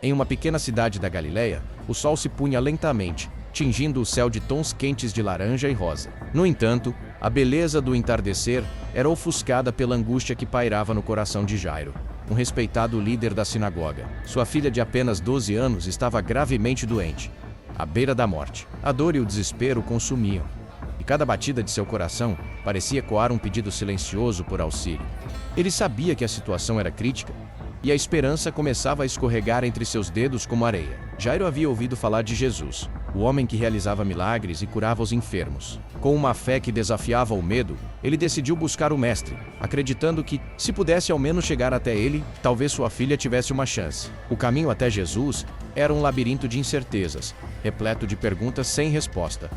Em uma pequena cidade da Galileia, o sol se punha lentamente, tingindo o céu de tons quentes de laranja e rosa. No entanto, a beleza do entardecer era ofuscada pela angústia que pairava no coração de Jairo, um respeitado líder da sinagoga. Sua filha de apenas 12 anos estava gravemente doente, à beira da morte. A dor e o desespero consumiam, e cada batida de seu coração parecia ecoar um pedido silencioso por auxílio. Ele sabia que a situação era crítica, e a esperança começava a escorregar entre seus dedos como areia. Jairo havia ouvido falar de Jesus, o homem que realizava milagres e curava os enfermos. Com uma fé que desafiava o medo, ele decidiu buscar o mestre, acreditando que, se pudesse ao menos chegar até ele, talvez sua filha tivesse uma chance. O caminho até Jesus era um labirinto de incertezas, repleto de perguntas sem resposta.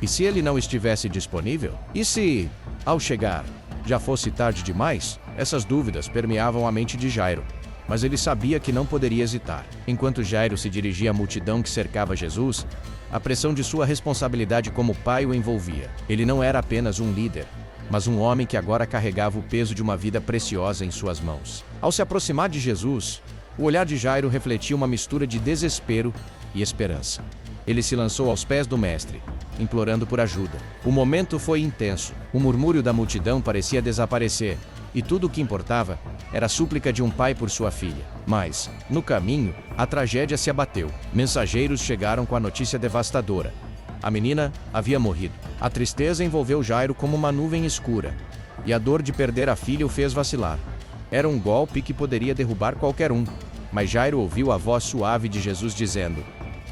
E se ele não estivesse disponível? E se, ao chegar, já fosse tarde demais? Essas dúvidas permeavam a mente de Jairo. Mas ele sabia que não poderia hesitar. Enquanto Jairo se dirigia à multidão que cercava Jesus, a pressão de sua responsabilidade como pai o envolvia. Ele não era apenas um líder, mas um homem que agora carregava o peso de uma vida preciosa em suas mãos. Ao se aproximar de Jesus, o olhar de Jairo refletia uma mistura de desespero e esperança. Ele se lançou aos pés do mestre, implorando por ajuda. O momento foi intenso. O murmúrio da multidão parecia desaparecer, e tudo o que importava era a súplica de um pai por sua filha. Mas, no caminho, a tragédia se abateu. Mensageiros chegaram com a notícia devastadora. A menina havia morrido. A tristeza envolveu Jairo como uma nuvem escura, e a dor de perder a filha o fez vacilar. Era um golpe que poderia derrubar qualquer um, mas Jairo ouviu a voz suave de Jesus dizendo: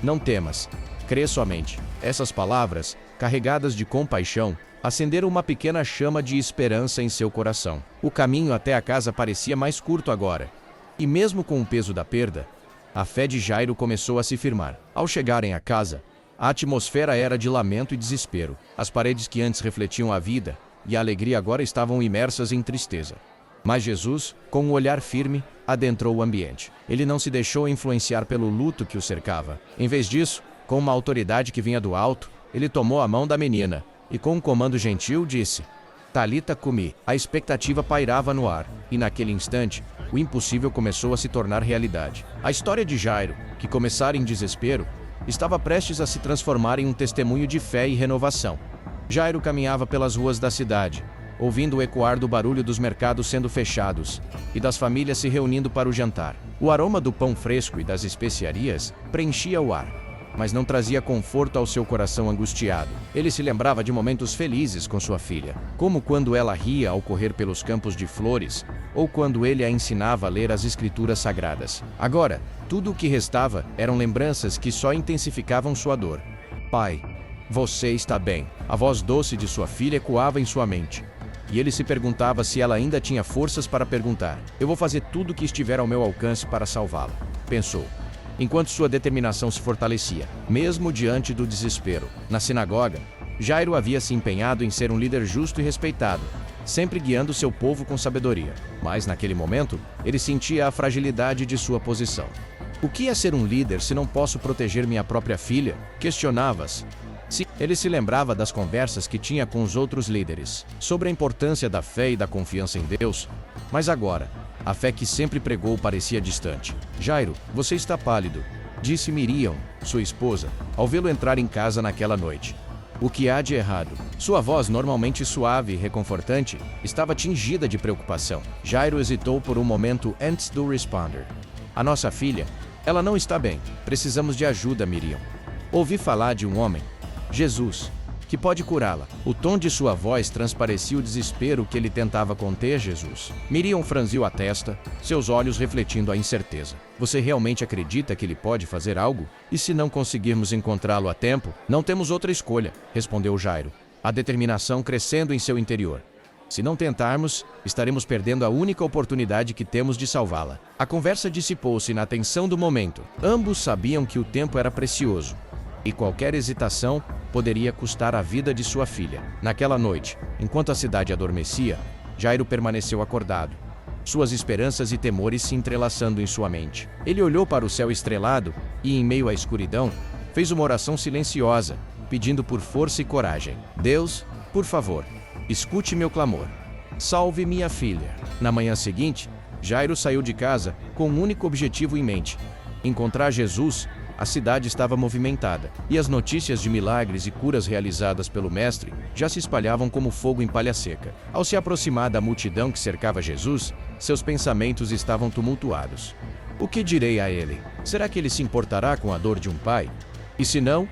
"Não temas, crê somente." Essas palavras, carregadas de compaixão, acenderam uma pequena chama de esperança em seu coração. O caminho até a casa parecia mais curto agora. E mesmo com o peso da perda, a fé de Jairo começou a se firmar. Ao chegarem à casa, a atmosfera era de lamento e desespero. As paredes que antes refletiam a vida e a alegria agora estavam imersas em tristeza. Mas Jesus, com um olhar firme, adentrou o ambiente. Ele não se deixou influenciar pelo luto que o cercava. Em vez disso, com uma autoridade que vinha do alto, ele tomou a mão da menina e, com um comando gentil, disse: "Talita cumi." A expectativa pairava no ar, e naquele instante, o impossível começou a se tornar realidade. A história de Jairo, que começara em desespero, estava prestes a se transformar em um testemunho de fé e renovação. Jairo caminhava pelas ruas da cidade, ouvindo o ecoar do barulho dos mercados sendo fechados e das famílias se reunindo para o jantar. O aroma do pão fresco e das especiarias preenchia o ar, mas não trazia conforto ao seu coração angustiado. Ele se lembrava de momentos felizes com sua filha, como quando ela ria ao correr pelos campos de flores, ou quando ele a ensinava a ler as escrituras sagradas. Agora, tudo o que restava eram lembranças que só intensificavam sua dor. "Pai, você está bem." A voz doce de sua filha ecoava em sua mente, e ele se perguntava se ela ainda tinha forças para perguntar. "Eu vou fazer tudo o que estiver ao meu alcance para salvá-la", pensou, enquanto sua determinação se fortalecia, mesmo diante do desespero. Na sinagoga, Jairo havia se empenhado em ser um líder justo e respeitado, sempre guiando seu povo com sabedoria. Mas, naquele momento, ele sentia a fragilidade de sua posição. "O que é ser um líder se não posso proteger minha própria filha?" questionava-se. Ele se lembrava das conversas que tinha com os outros líderes, sobre a importância da fé e da confiança em Deus, mas agora, a fé que sempre pregou parecia distante. "Jairo, você está pálido", disse Miriam, sua esposa, ao vê-lo entrar em casa naquela noite. "O que há de errado?" Sua voz, normalmente suave e reconfortante, estava tingida de preocupação. Jairo hesitou por um momento antes de responder. "A nossa filha, ela não está bem. Precisamos de ajuda, Miriam. Ouvi falar de um homem, Jesus, que pode curá-la." O tom de sua voz transparecia o desespero que ele tentava conter. "Jesus." Miriam franziu a testa, seus olhos refletindo a incerteza. "Você realmente acredita que ele pode fazer algo? E se não conseguirmos encontrá-lo a tempo?" "Não temos outra escolha", respondeu Jairo, a determinação crescendo em seu interior. "Se não tentarmos, estaremos perdendo a única oportunidade que temos de salvá-la." A conversa dissipou-se na tensão do momento. Ambos sabiam que o tempo era precioso, e qualquer hesitação poderia custar a vida de sua filha. Naquela noite, enquanto a cidade adormecia, Jairo permaneceu acordado, suas esperanças e temores se entrelaçando em sua mente. Ele olhou para o céu estrelado e, em meio à escuridão, fez uma oração silenciosa, pedindo por força e coragem. "Deus, por favor, escute meu clamor. Salve minha filha." Na manhã seguinte, Jairo saiu de casa com um único objetivo em mente: encontrar Jesus, a cidade estava movimentada, e as notícias de milagres e curas realizadas pelo mestre já se espalhavam como fogo em palha seca. Ao se aproximar da multidão que cercava Jesus, seus pensamentos estavam tumultuados. O que direi a ele? Será que ele se importará com a dor de um pai? E se não,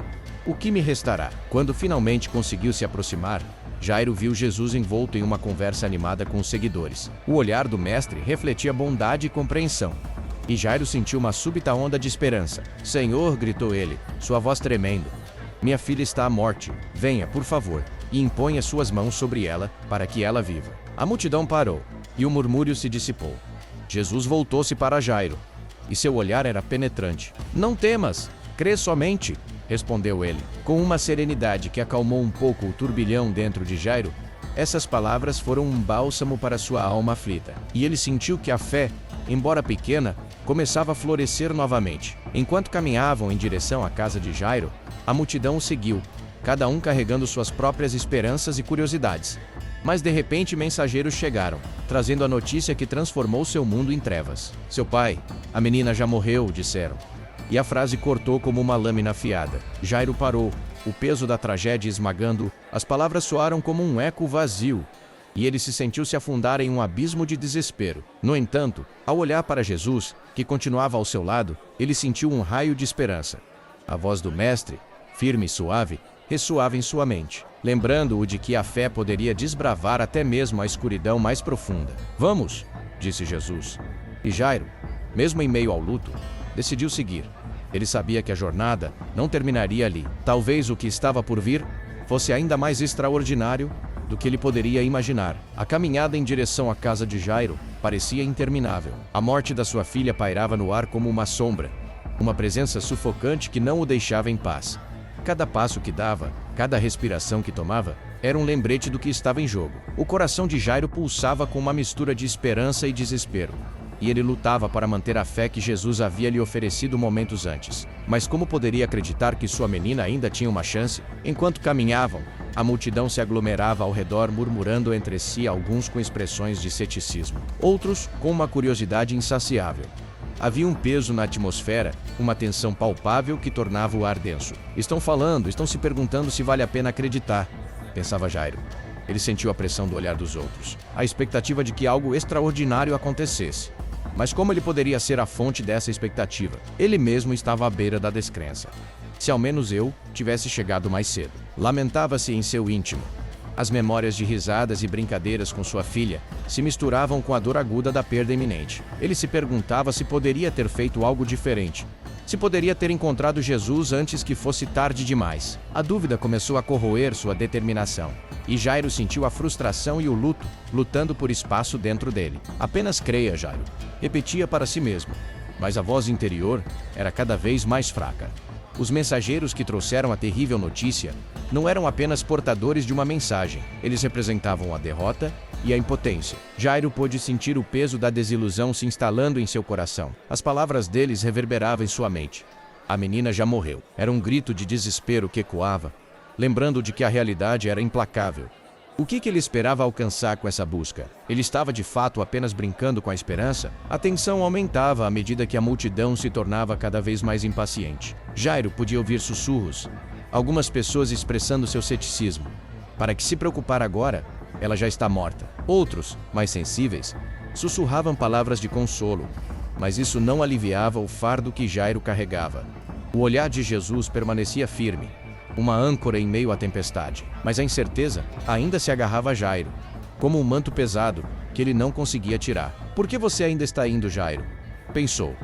o que me restará? Quando finalmente conseguiu se aproximar, Jairo viu Jesus envolto em uma conversa animada com os seguidores. O olhar do mestre refletia bondade e compreensão. E Jairo sentiu uma súbita onda de esperança. Senhor, gritou ele, sua voz tremendo. Minha filha está à morte. Venha, por favor, e imponha suas mãos sobre ela, para que ela viva. A multidão parou, e o murmúrio se dissipou. Jesus voltou-se para Jairo, e seu olhar era penetrante. Não temas, crê somente, respondeu ele. Com uma serenidade que acalmou um pouco o turbilhão dentro de Jairo, essas palavras foram um bálsamo para sua alma aflita. E ele sentiu que a fé, embora pequena, começava a florescer novamente. Enquanto caminhavam em direção à casa de Jairo, a multidão o seguiu, cada um carregando suas próprias esperanças e curiosidades. Mas de repente mensageiros chegaram, trazendo a notícia que transformou seu mundo em trevas. Seu pai, a menina já morreu, disseram. E a frase cortou como uma lâmina afiada. Jairo parou, o peso da tragédia esmagando, as palavras soaram como um eco vazio, e ele se sentiu se afundar em um abismo de desespero. No entanto, ao olhar para Jesus, que continuava ao seu lado, ele sentiu um raio de esperança. A voz do mestre, firme e suave, ressoava em sua mente, lembrando-o de que a fé poderia desbravar até mesmo a escuridão mais profunda. Vamos, disse Jesus. E Jairo, mesmo em meio ao luto, decidiu seguir. Ele sabia que a jornada não terminaria ali. Talvez o que estava por vir fosse ainda mais extraordinário do que ele poderia imaginar. A caminhada em direção à casa de Jairo parecia interminável. A morte da sua filha pairava no ar como uma sombra, uma presença sufocante que não o deixava em paz. Cada passo que dava, cada respiração que tomava, era um lembrete do que estava em jogo. O coração de Jairo pulsava com uma mistura de esperança e desespero. E ele lutava para manter a fé que Jesus havia lhe oferecido momentos antes. Mas como poderia acreditar que sua menina ainda tinha uma chance? Enquanto caminhavam, a multidão se aglomerava ao redor, murmurando entre si, alguns com expressões de ceticismo, outros com uma curiosidade insaciável. Havia um peso na atmosfera, uma tensão palpável que tornava o ar denso. Estão falando, estão se perguntando se vale a pena acreditar, pensava Jairo. Ele sentiu a pressão do olhar dos outros, a expectativa de que algo extraordinário acontecesse. Mas como ele poderia ser a fonte dessa expectativa? Ele mesmo estava à beira da descrença. Se ao menos eu tivesse chegado mais cedo. Lamentava-se em seu íntimo. As memórias de risadas e brincadeiras com sua filha se misturavam com a dor aguda da perda iminente. Ele se perguntava se poderia ter feito algo diferente. Se poderia ter encontrado Jesus antes que fosse tarde demais. A dúvida começou a corroer sua determinação. E Jairo sentiu a frustração e o luto, lutando por espaço dentro dele. Apenas creia, Jairo, repetia para si mesmo. Mas a voz interior era cada vez mais fraca. Os mensageiros que trouxeram a terrível notícia não eram apenas portadores de uma mensagem. Eles representavam a derrota e a impotência. Jairo pôde sentir o peso da desilusão se instalando em seu coração. As palavras deles reverberavam em sua mente. A menina já morreu. Era um grito de desespero que ecoava, lembrando de que a realidade era implacável. O que ele esperava alcançar com essa busca? Ele estava de fato apenas brincando com a esperança? A tensão aumentava à medida que a multidão se tornava cada vez mais impaciente. Jairo podia ouvir sussurros, algumas pessoas expressando seu ceticismo. Para que se preocupar agora? Ela já está morta. Outros, mais sensíveis, sussurravam palavras de consolo, mas isso não aliviava o fardo que Jairo carregava. O olhar de Jesus permanecia firme, uma âncora em meio à tempestade. Mas a incerteza ainda se agarrava a Jairo, como um manto pesado que ele não conseguia tirar. Por que você ainda está indo, Jairo? Pensou.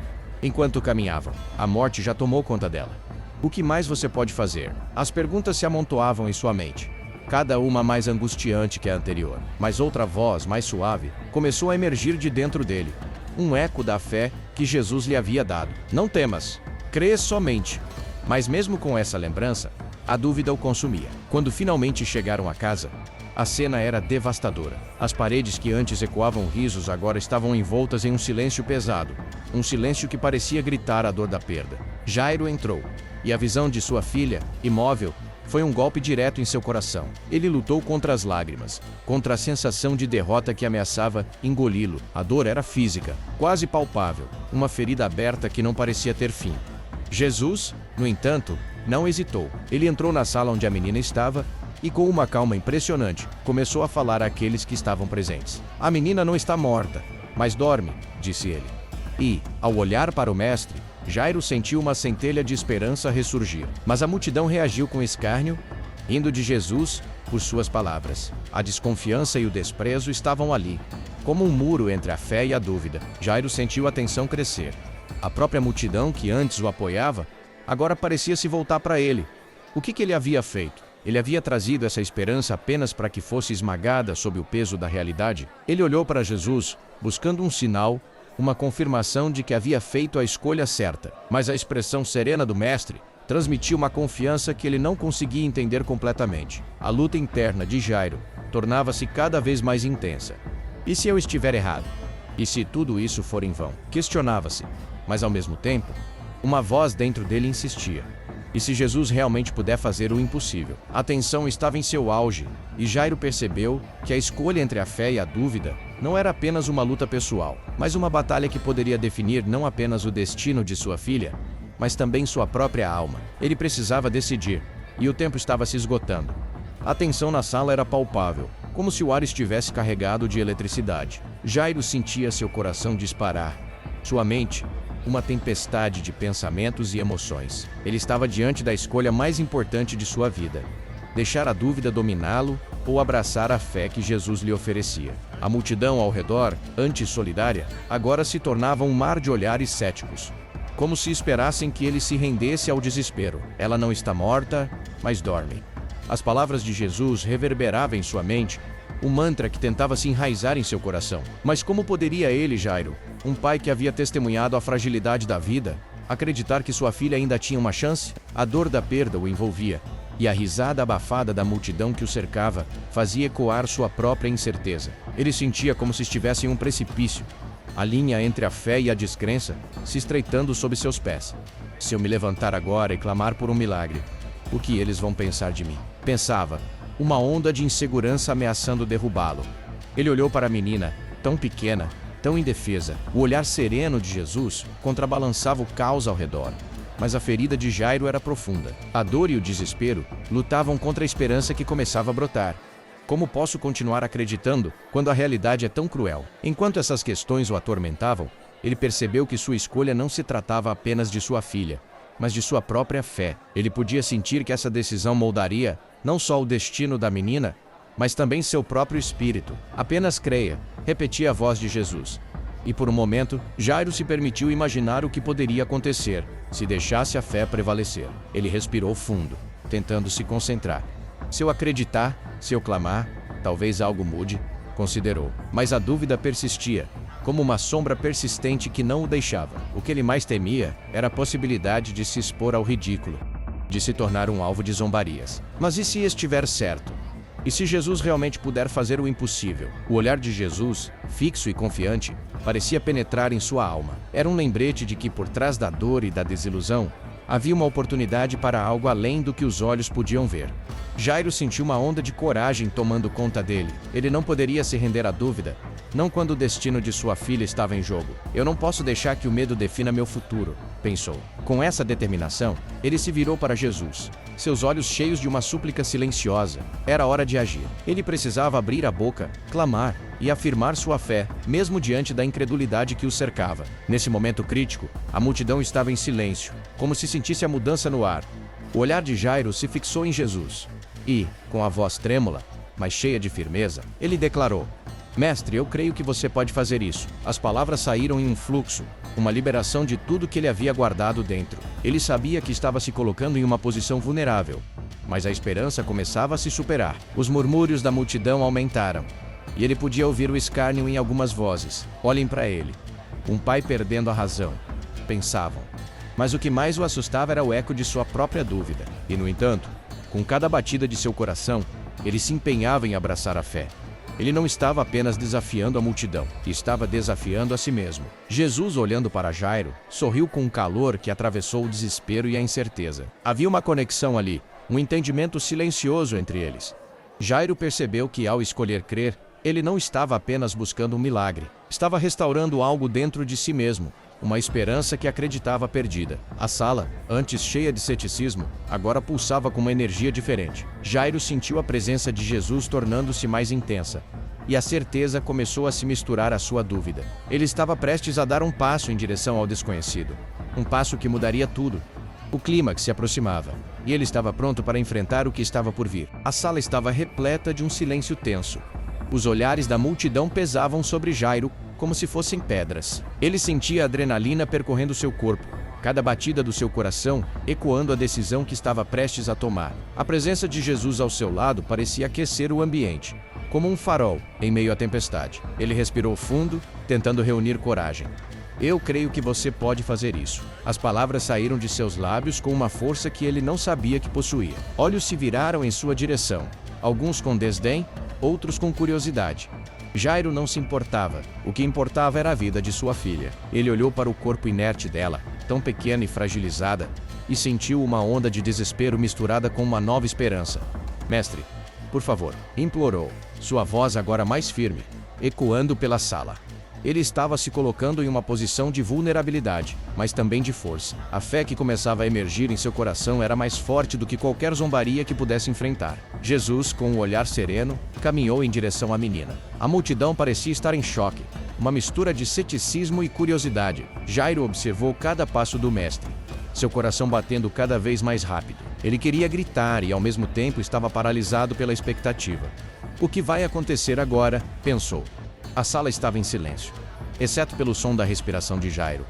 Enquanto caminhavam, a morte já tomou conta dela. O que mais você pode fazer? As perguntas se amontoavam em sua mente, cada uma mais angustiante que a anterior. Mas outra voz, mais suave, começou a emergir de dentro dele. Um eco da fé que Jesus lhe havia dado. Não temas, crê somente. Mas mesmo com essa lembrança, a dúvida o consumia. Quando finalmente chegaram à casa, a cena era devastadora. As paredes que antes ecoavam risos agora estavam envoltas em um silêncio pesado. Um silêncio que parecia gritar a dor da perda. Jairo entrou, e a visão de sua filha, imóvel, Foi um golpe direto em seu coração. Ele lutou contra as lágrimas, contra a sensação de derrota que ameaçava engoli-lo. A dor era física, quase palpável, uma ferida aberta que não parecia ter fim. Jesus, no entanto, não hesitou. Ele entrou na sala onde a menina estava e, com uma calma impressionante, começou a falar àqueles que estavam presentes. A menina não está morta, mas dorme, disse ele. E, ao olhar para o mestre, Jairo sentiu uma centelha de esperança ressurgir. Mas a multidão reagiu com escárnio, rindo de Jesus por suas palavras. A desconfiança e o desprezo estavam ali, como um muro entre a fé e a dúvida. Jairo sentiu a tensão crescer. A própria multidão que antes o apoiava, agora parecia se voltar para ele. O que ele havia feito? Ele havia trazido essa esperança apenas para que fosse esmagada sob o peso da realidade? Ele olhou para Jesus, buscando um sinal, uma confirmação de que havia feito a escolha certa. Mas a expressão serena do mestre transmitia uma confiança que ele não conseguia entender completamente. A luta interna de Jairo tornava-se cada vez mais intensa. E se eu estiver errado? E se tudo isso for em vão? Questionava-se, mas ao mesmo tempo, uma voz dentro dele insistia. E se Jesus realmente puder fazer o impossível? A tensão estava em seu auge, e Jairo percebeu que a escolha entre a fé e a dúvida não era apenas uma luta pessoal, mas uma batalha que poderia definir não apenas o destino de sua filha, mas também sua própria alma. Ele precisava decidir, e o tempo estava se esgotando. A tensão na sala era palpável, como se o ar estivesse carregado de eletricidade. Jairo sentia seu coração disparar. Sua mente, uma tempestade de pensamentos e emoções. Ele estava diante da escolha mais importante de sua vida: deixar a dúvida dominá-lo ou abraçar a fé que Jesus lhe oferecia. A multidão ao redor, antissolidária, agora se tornava um mar de olhares céticos, como se esperassem que ele se rendesse ao desespero. Ela não está morta, mas dorme. As palavras de Jesus reverberavam em sua mente, um mantra que tentava se enraizar em seu coração. Mas como poderia ele, Jairo, um pai que havia testemunhado a fragilidade da vida, acreditar que sua filha ainda tinha uma chance? A dor da perda o envolvia, e a risada abafada da multidão que o cercava fazia ecoar sua própria incerteza. Ele sentia como se estivesse em um precipício, a linha entre a fé e a descrença se estreitando sob seus pés. Se eu me levantar agora e clamar por um milagre, o que eles vão pensar de mim? Pensava, uma onda de insegurança ameaçando derrubá-lo. Ele olhou para a menina, tão pequena, tão indefesa. O olhar sereno de Jesus contrabalançava o caos ao redor. Mas a ferida de Jairo era profunda. A dor e o desespero lutavam contra a esperança que começava a brotar. Como posso continuar acreditando quando a realidade é tão cruel? Enquanto essas questões o atormentavam, ele percebeu que sua escolha não se tratava apenas de sua filha, mas de sua própria fé. Ele podia sentir que essa decisão moldaria não só o destino da menina, mas também seu próprio espírito. Apenas creia, repetia a voz de Jesus. E por um momento, Jairo se permitiu imaginar o que poderia acontecer se deixasse a fé prevalecer. Ele respirou fundo, tentando se concentrar. Se eu acreditar, se eu clamar, talvez algo mude, considerou. Mas a dúvida persistia, como uma sombra persistente que não o deixava. O que ele mais temia era a possibilidade de se expor ao ridículo, de se tornar um alvo de zombarias. Mas e se estiver certo? E se Jesus realmente puder fazer o impossível? O olhar de Jesus, fixo e confiante, parecia penetrar em sua alma. Era um lembrete de que por trás da dor e da desilusão, havia uma oportunidade para algo além do que os olhos podiam ver. Jairo sentiu uma onda de coragem tomando conta dele. Ele não poderia se render à dúvida, não quando o destino de sua filha estava em jogo. Eu não posso deixar que o medo defina meu futuro, pensou. Com essa determinação, ele se virou para Jesus, seus olhos cheios de uma súplica silenciosa. Era hora de agir. Ele precisava abrir a boca, clamar e afirmar sua fé, mesmo diante da incredulidade que o cercava. Nesse momento crítico, a multidão estava em silêncio, como se sentisse a mudança no ar. O olhar de Jairo se fixou em Jesus. E, com a voz trêmula, mas cheia de firmeza, ele declarou: Mestre, eu creio que você pode fazer isso. As palavras saíram em um fluxo, uma liberação de tudo que ele havia guardado dentro. Ele sabia que estava se colocando em uma posição vulnerável, mas a esperança começava a se superar. Os murmúrios da multidão aumentaram, e ele podia ouvir o escárnio em algumas vozes. Olhem para ele. Um pai perdendo a razão, pensavam. Mas o que mais o assustava era o eco de sua própria dúvida. E, no entanto, com cada batida de seu coração, ele se empenhava em abraçar a fé. Ele não estava apenas desafiando a multidão, estava desafiando a si mesmo. Jesus, olhando para Jairo, sorriu com um calor que atravessou o desespero e a incerteza. Havia uma conexão ali, um entendimento silencioso entre eles. Jairo percebeu que, ao escolher crer, ele não estava apenas buscando um milagre, estava restaurando algo dentro de si mesmo, uma esperança que acreditava perdida. A sala, antes cheia de ceticismo, agora pulsava com uma energia diferente. Jairo sentiu a presença de Jesus tornando-se mais intensa, e a certeza começou a se misturar à sua dúvida. Ele estava prestes a dar um passo em direção ao desconhecido, um passo que mudaria tudo. O clímax se aproximava, e ele estava pronto para enfrentar o que estava por vir. A sala estava repleta de um silêncio tenso. Os olhares da multidão pesavam sobre Jairo como se fossem pedras. Ele sentia a adrenalina percorrendo seu corpo, cada batida do seu coração ecoando a decisão que estava prestes a tomar. A presença de Jesus ao seu lado parecia aquecer o ambiente, como um farol em meio à tempestade. Ele respirou fundo, tentando reunir coragem. Eu creio que você pode fazer isso. As palavras saíram de seus lábios com uma força que ele não sabia que possuía. Olhos se viraram em sua direção, alguns com desdém, outros com curiosidade. Jairo não se importava. O que importava era a vida de sua filha. Ele olhou para o corpo inerte dela, tão pequena e fragilizada, e sentiu uma onda de desespero misturada com uma nova esperança. Mestre, por favor, implorou, sua voz agora mais firme, ecoando pela sala. Ele estava se colocando em uma posição de vulnerabilidade, mas também de força. A fé que começava a emergir em seu coração era mais forte do que qualquer zombaria que pudesse enfrentar. Jesus, com um olhar sereno, caminhou em direção à menina. A multidão parecia estar em choque, uma mistura de ceticismo e curiosidade. Jairo observou cada passo do mestre, seu coração batendo cada vez mais rápido. Ele queria gritar e, ao mesmo tempo, estava paralisado pela expectativa. O que vai acontecer agora? Pensou. A sala estava em silêncio, exceto pelo som da respiração de Jairo.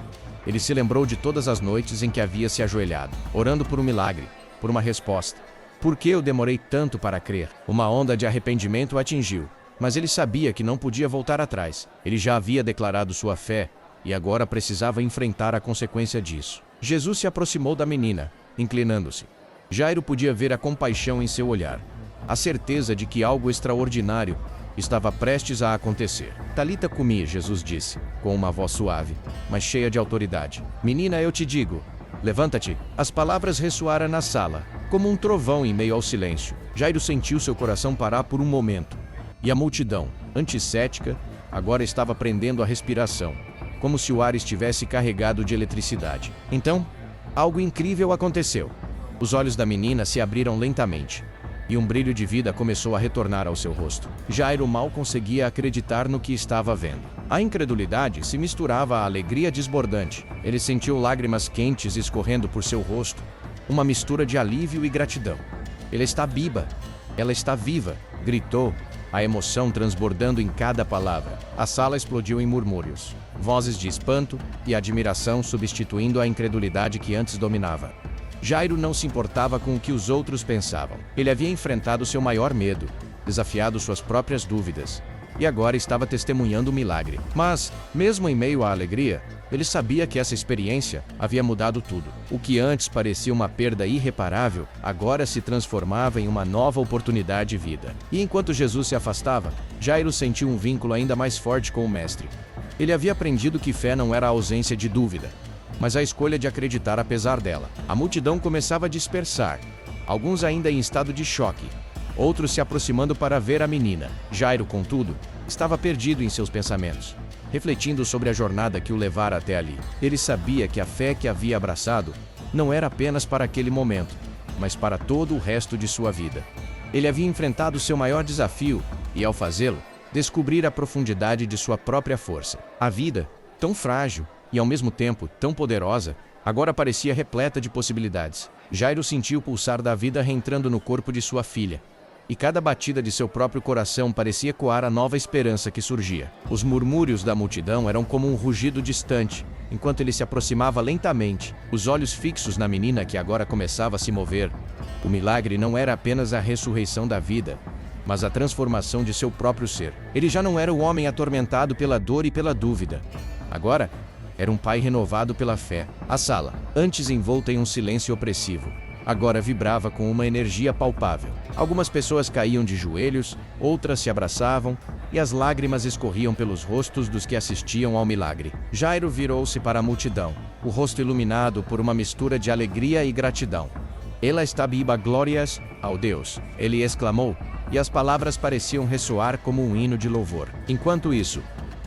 Ele se lembrou de todas as noites em que havia se ajoelhado, orando por um milagre, por uma resposta. Por que eu demorei tanto para crer? Uma onda de arrependimento o atingiu, mas ele sabia que não podia voltar atrás. Ele já havia declarado sua fé e agora precisava enfrentar a consequência disso. Jesus se aproximou da menina, inclinando-se. Jairo podia ver a compaixão em seu olhar, a certeza de que algo extraordinário estava prestes a acontecer. Talita cumi, Jesus disse, com uma voz suave, mas cheia de autoridade. Menina, eu te digo, levanta-te. As palavras ressoaram na sala, como um trovão em meio ao silêncio. Jairo sentiu seu coração parar por um momento. E a multidão, anticética, agora estava prendendo a respiração, como se o ar estivesse carregado de eletricidade. Então, algo incrível aconteceu. Os olhos da menina se abriram lentamente, e um brilho de vida começou a retornar ao seu rosto. Jairo mal conseguia acreditar no que estava vendo. A incredulidade se misturava à alegria desbordante. Ele sentiu lágrimas quentes escorrendo por seu rosto, uma mistura de alívio e gratidão. Ela está viva, ela está viva, gritou, a emoção transbordando em cada palavra. A sala explodiu em murmúrios, vozes de espanto e admiração substituindo a incredulidade que antes dominava. Jairo não se importava com o que os outros pensavam. Ele havia enfrentado seu maior medo, desafiado suas próprias dúvidas, e agora estava testemunhando o milagre. Mas, mesmo em meio à alegria, ele sabia que essa experiência havia mudado tudo. O que antes parecia uma perda irreparável, agora se transformava em uma nova oportunidade de vida. E enquanto Jesus se afastava, Jairo sentiu um vínculo ainda mais forte com o Mestre. Ele havia aprendido que fé não era a ausência de dúvida, mas a escolha de acreditar apesar dela. A multidão começava a dispersar, alguns ainda em estado de choque, outros se aproximando para ver a menina. Jairo, contudo, estava perdido em seus pensamentos, refletindo sobre a jornada que o levara até ali. Ele sabia que a fé que havia abraçado não era apenas para aquele momento, mas para todo o resto de sua vida. Ele havia enfrentado seu maior desafio e, ao fazê-lo, descobrir a profundidade de sua própria força. A vida, tão frágil e ao mesmo tempo tão poderosa, agora parecia repleta de possibilidades. Jairo sentiu o pulsar da vida reentrando no corpo de sua filha, e cada batida de seu próprio coração parecia ecoar a nova esperança que surgia. Os murmúrios da multidão eram como um rugido distante, enquanto ele se aproximava lentamente, os olhos fixos na menina que agora começava a se mover. O milagre não era apenas a ressurreição da vida, mas a transformação de seu próprio ser. Ele já não era o homem atormentado pela dor e pela dúvida. Agora, era um pai renovado pela fé. A sala, antes envolta em um silêncio opressivo, agora vibrava com uma energia palpável. Algumas pessoas caíam de joelhos, outras se abraçavam, e as lágrimas escorriam pelos rostos dos que assistiam ao milagre. Jairo virou-se para a multidão, o rosto iluminado por uma mistura de alegria e gratidão. Ela está viva, glórias ao Deus, ele exclamou, e as palavras pareciam ressoar como um hino de louvor. Enquanto isso,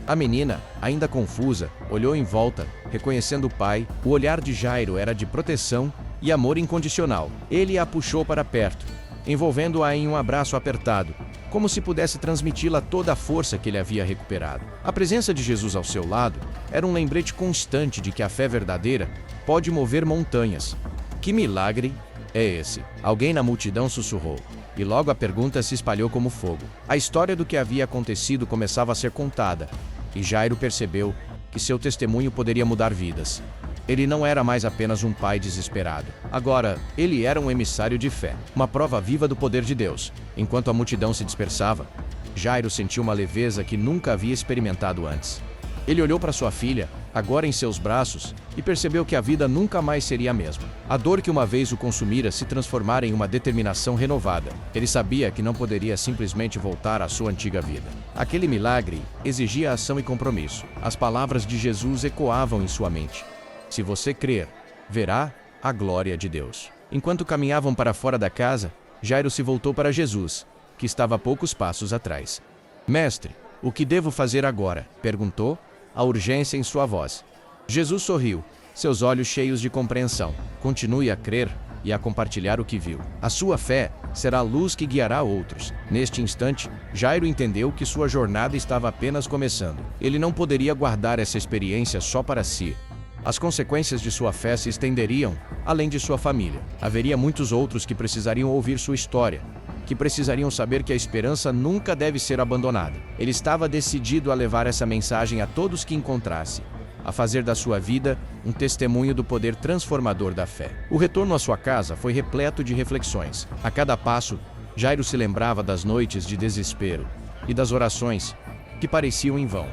a menina, ainda confusa, olhou em volta, reconhecendo o pai. O olhar de Jairo era de proteção e amor incondicional. Ele a puxou para perto, envolvendo-a em um abraço apertado, como se pudesse transmiti-la toda a força que ele havia recuperado. A presença de Jesus ao seu lado era um lembrete constante de que a fé verdadeira pode mover montanhas. Que milagre é esse? Alguém na multidão sussurrou, e logo a pergunta se espalhou como fogo. A história do que havia acontecido começava a ser contada, e Jairo percebeu que seu testemunho poderia mudar vidas. Ele não era mais apenas um pai desesperado. Agora, ele era um emissário de fé, uma prova viva do poder de Deus. Enquanto a multidão se dispersava, Jairo sentiu uma leveza que nunca havia experimentado antes. Ele olhou para sua filha, agora em seus braços, e percebeu que a vida nunca mais seria a mesma. A dor que uma vez o consumira se transformara em uma determinação renovada. Ele sabia que não poderia simplesmente voltar à sua antiga vida. Aquele milagre exigia ação e compromisso. As palavras de Jesus ecoavam em sua mente. Se você crer, verá a glória de Deus. Enquanto caminhavam para fora da casa, Jairo se voltou para Jesus, que estava a poucos passos atrás. Mestre, o que devo fazer agora? Perguntou, a urgência em sua voz. Jesus sorriu, seus olhos cheios de compreensão. Continue a crer e a compartilhar o que viu. A sua fé será a luz que guiará outros. Neste instante, Jairo entendeu que sua jornada estava apenas começando. Ele não poderia guardar essa experiência só para si. As consequências de sua fé se estenderiam além de sua família. Haveria muitos outros que precisariam ouvir sua história, que precisariam saber que a esperança nunca deve ser abandonada. Ele estava decidido a levar essa mensagem a todos que encontrasse, a fazer da sua vida um testemunho do poder transformador da fé. O retorno à sua casa foi repleto de reflexões. A cada passo, Jairo se lembrava das noites de desespero e das orações que pareciam em vão.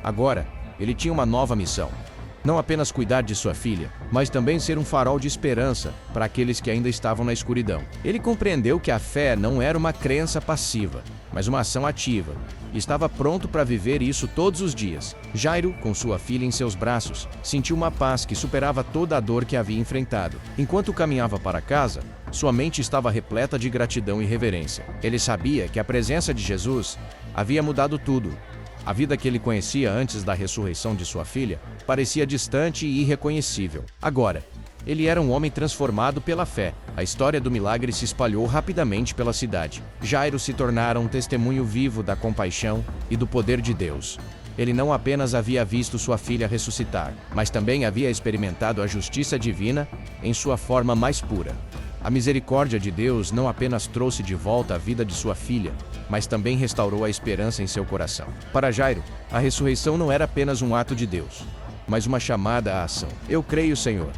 Agora, ele tinha uma nova missão. Não apenas cuidar de sua filha, mas também ser um farol de esperança para aqueles que ainda estavam na escuridão. Ele compreendeu que a fé não era uma crença passiva, mas uma ação ativa, e estava pronto para viver isso todos os dias. Jairo, com sua filha em seus braços, sentiu uma paz que superava toda a dor que havia enfrentado. Enquanto caminhava para casa, sua mente estava repleta de gratidão e reverência. Ele sabia que a presença de Jesus havia mudado tudo. A vida que ele conhecia antes da ressurreição de sua filha parecia distante e irreconhecível. Agora, ele era um homem transformado pela fé. A história do milagre se espalhou rapidamente pela cidade. Jairo se tornara um testemunho vivo da compaixão e do poder de Deus. Ele não apenas havia visto sua filha ressuscitar, mas também havia experimentado a justiça divina em sua forma mais pura. A misericórdia de Deus não apenas trouxe de volta a vida de sua filha, mas também restaurou a esperança em seu coração. Para Jairo, a ressurreição não era apenas um ato de Deus, mas uma chamada à ação. Eu creio, Senhor.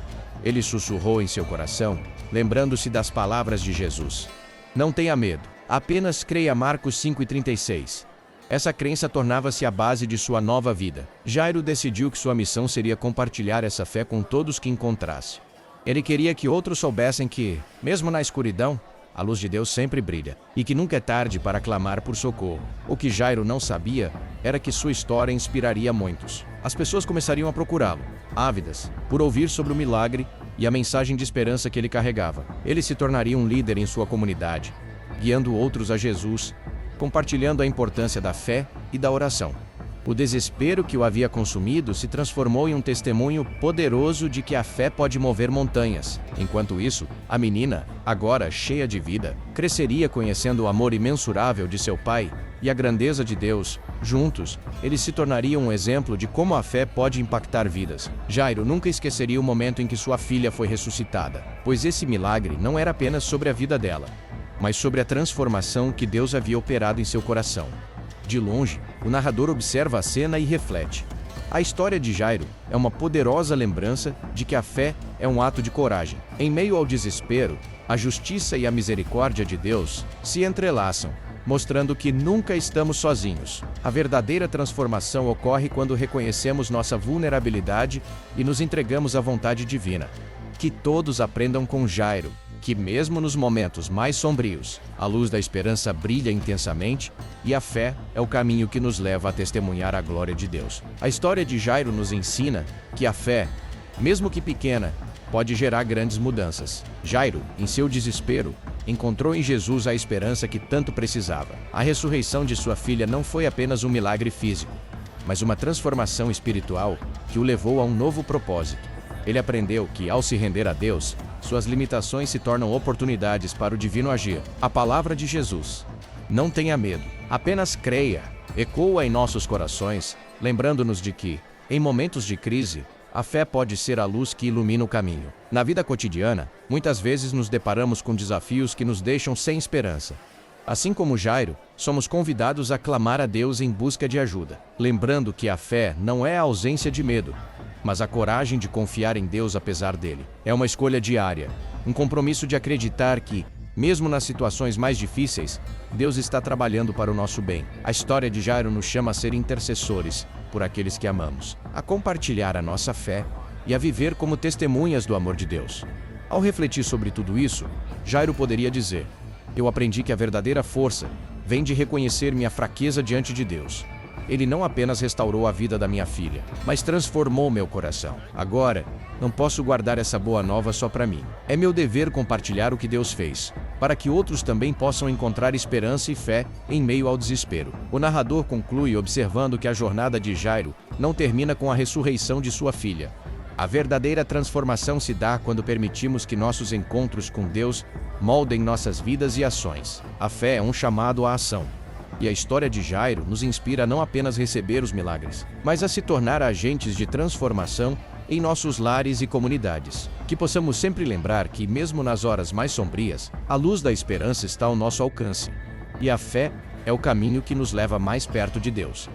Ele sussurrou em seu coração, lembrando-se das palavras de Jesus. Não tenha medo, apenas creia. Marcos 5:36. Essa crença tornava-se a base de sua nova vida. Jairo decidiu que sua missão seria compartilhar essa fé com todos que encontrasse. Ele queria que outros soubessem que, mesmo na escuridão, a luz de Deus sempre brilha, e que nunca é tarde para clamar por socorro. O que Jairo não sabia era que sua história inspiraria muitos. As pessoas começariam a procurá-lo, ávidas, por ouvir sobre o milagre e a mensagem de esperança que ele carregava. Ele se tornaria um líder em sua comunidade, guiando outros a Jesus, compartilhando a importância da fé e da oração. O desespero que o havia consumido se transformou em um testemunho poderoso de que a fé pode mover montanhas. Enquanto isso, a menina, agora cheia de vida, cresceria conhecendo o amor imensurável de seu pai e a grandeza de Deus. Juntos, eles se tornariam um exemplo de como a fé pode impactar vidas. Jairo nunca esqueceria o momento em que sua filha foi ressuscitada, pois esse milagre não era apenas sobre a vida dela, mas sobre a transformação que Deus havia operado em seu coração. De longe, o narrador observa a cena e reflete. A história de Jairo é uma poderosa lembrança de que a fé é um ato de coragem. Em meio ao desespero, a justiça e a misericórdia de Deus se entrelaçam, mostrando que nunca estamos sozinhos. A verdadeira transformação ocorre quando reconhecemos nossa vulnerabilidade e nos entregamos à vontade divina. Que todos aprendam com Jairo, que mesmo nos momentos mais sombrios, a luz da esperança brilha intensamente e a fé é o caminho que nos leva a testemunhar a glória de Deus. A história de Jairo nos ensina que a fé, mesmo que pequena, pode gerar grandes mudanças. Jairo, em seu desespero, encontrou em Jesus a esperança que tanto precisava. A ressurreição de sua filha não foi apenas um milagre físico, mas uma transformação espiritual que o levou a um novo propósito. Ele aprendeu que, ao se render a Deus, suas limitações se tornam oportunidades para o divino agir. A palavra de Jesus: não tenha medo, apenas creia, ecoa em nossos corações, lembrando-nos de que, em momentos de crise, a fé pode ser a luz que ilumina o caminho. Na vida cotidiana, muitas vezes nos deparamos com desafios que nos deixam sem esperança. Assim como Jairo, somos convidados a clamar a Deus em busca de ajuda, lembrando que a fé não é a ausência de medo, mas a coragem de confiar em Deus apesar dele. É uma escolha diária, um compromisso de acreditar que, mesmo nas situações mais difíceis, Deus está trabalhando para o nosso bem. A história de Jairo nos chama a ser intercessores por aqueles que amamos, a compartilhar a nossa fé e a viver como testemunhas do amor de Deus. Ao refletir sobre tudo isso, Jairo poderia dizer: eu aprendi que a verdadeira força vem de reconhecer minha fraqueza diante de Deus. Ele não apenas restaurou a vida da minha filha, mas transformou meu coração. Agora, não posso guardar essa boa nova só para mim. É meu dever compartilhar o que Deus fez, para que outros também possam encontrar esperança e fé em meio ao desespero. O narrador conclui observando que a jornada de Jairo não termina com a ressurreição de sua filha. A verdadeira transformação se dá quando permitimos que nossos encontros com Deus moldem nossas vidas e ações. A fé é um chamado à ação. E a história de Jairo nos inspira a não apenas receber os milagres, mas a se tornar agentes de transformação em nossos lares e comunidades. Que possamos sempre lembrar que, mesmo nas horas mais sombrias, a luz da esperança está ao nosso alcance. E a fé é o caminho que nos leva mais perto de Deus.